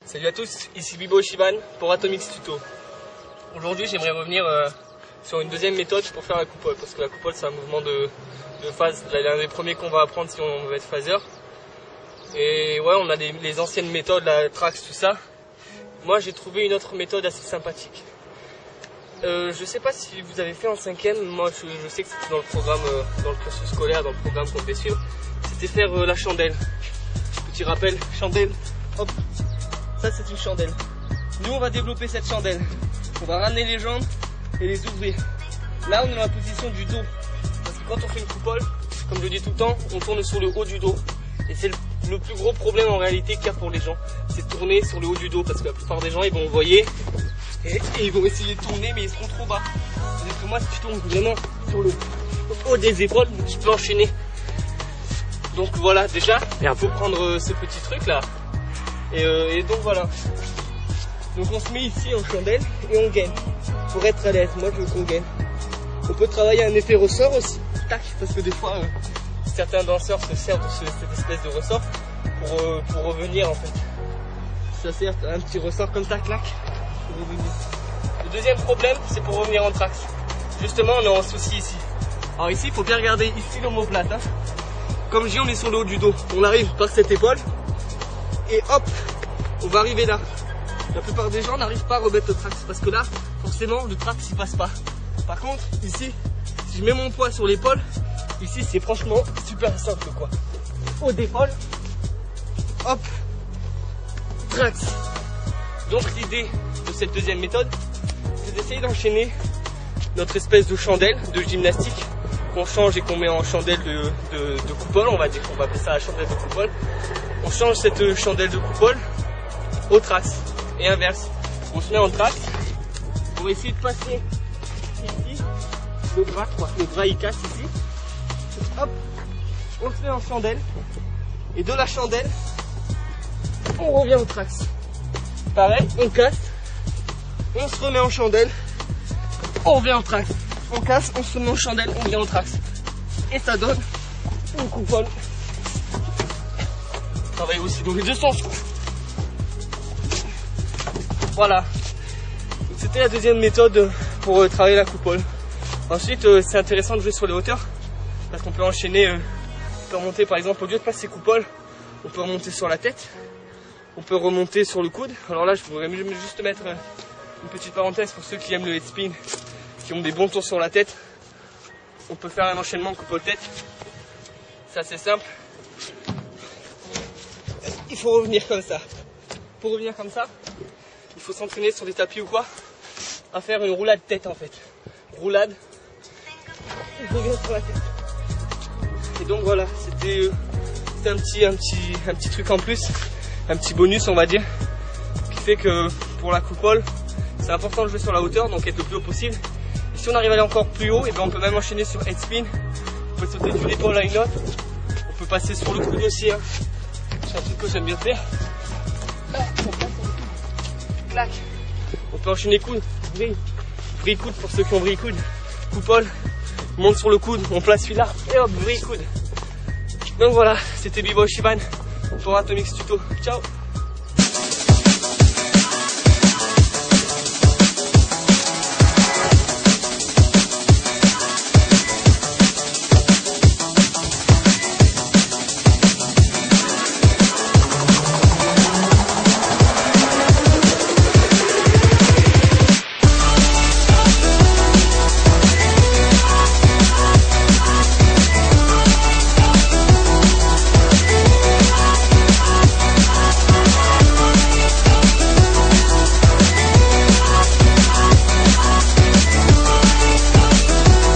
Salut à tous, ici Bibo Shiban pour Atomix Tuto. Aujourd'hui j'aimerais revenir sur une deuxième méthode pour faire la coupole, parce que la coupole c'est un mouvement de phase, l'un des premiers qu'on va apprendre si on veut être phaseur. Et ouais, on a les anciennes méthodes, la Trax, tout ça. Moi j'ai trouvé une autre méthode assez sympathique. Je sais pas si vous avez fait en 5e, moi je sais que c'était dans le programme, dans le cursus scolaire, dans le programme qu'on devait suivre. C'était faire la chandelle. Petit rappel, chandelle, hop, ça c'est une chandelle. Nous on va développer cette chandelle. On va ramener les jambes et les ouvrir. Là on est dans la position du dos. Parce que quand on fait une coupole, comme je le dis tout le temps, on tourne sur le haut du dos. Et c'est le plus gros problème en réalité qu'il y a pour les gens. C'est de tourner sur le haut du dos, parce que la plupart des gens ils vont envoyer et ils vont essayer de tourner mais ils seront trop bas. C'est-à-dire que moi si tu tournes vraiment sur le haut des épaules, tu peux enchaîner. Donc voilà, déjà il faut prendre ce petit truc là. Et donc voilà. Donc on se met ici en chandelle et on gaine. Pour être à l'aise, moi je veux qu'on gaine. On peut travailler un effet ressort aussi. Tac, parce que des fois certains danseurs se servent de cette espèce de ressort pour revenir en fait. Ça sert un petit ressort comme ça, clac, pour revenir. Le deuxième problème, c'est pour revenir en trax. Justement, on a un souci ici. Alors ici, il faut bien regarder ici l'omoplate. Hein. Comme je dis, on est sur le haut du dos. On arrive par cette épaule et hop, on va arriver là. La plupart des gens n'arrivent pas à remettre le trax parce que là, forcément, le trax il passe pas. Par contre, ici, si je mets mon poids sur l'épaule, ici c'est franchement super simple quoi. Haut d'épaule, hop, trax. Donc l'idée de cette deuxième méthode, c'est d'essayer d'enchaîner notre espèce de chandelle de gymnastique qu'on change et qu'on met en chandelle de coupole, on va dire qu'on va appeler ça la chandelle de coupole. On change cette chandelle de coupole au trax et inverse. On se met en trax pour essayer de passer ici le bras quoi, le bras il casse ici. Hop, on se met en chandelle et de la chandelle on revient au trax. Pareil, on casse, on se remet en chandelle, on revient en trax. On casse, on se remet en chandelle, on revient en trax. Et ça donne une coupole. Travaille aussi dans les deux sens. Voilà. C'était la deuxième méthode pour travailler la coupole. Ensuite, c'est intéressant de jouer sur les hauteurs. Parce qu'on peut enchaîner, on peut remonter par exemple, au lieu de passer coupole, on peut remonter sur la tête. On peut remonter sur le coude. Alors là, je voudrais juste mettre une petite parenthèse pour ceux qui aiment le head spin, qui ont des bons tours sur la tête. On peut faire un enchaînement coupole-tête. C'est assez simple. Il faut revenir comme ça. Pour revenir comme ça, il faut s'entraîner sur des tapis ou quoi, à faire une roulade tête en fait. Roulade. Et je reviens sur la tête. Et donc voilà, c'était un petit truc en plus, un petit bonus on va dire, qui fait que pour la coupole, c'est important de jouer sur la hauteur, donc être le plus haut possible. Et si on arrive à aller encore plus haut, et ben on peut même enchaîner sur head spin. On peut sauter d'une épaule à une autre. On peut passer sur le coude aussi. Hein. C'est un truc que j'aime bien faire. Là, on passe sur le coude. Clac. On peut enchaîner coude, vrille coude pour ceux qui ont vrille coude. Coupole, on monte sur le coude, on place celui-là et hop, vrille coude. Donc voilà, c'était Bibo Shiban pour Atomix Tuto. Ciao.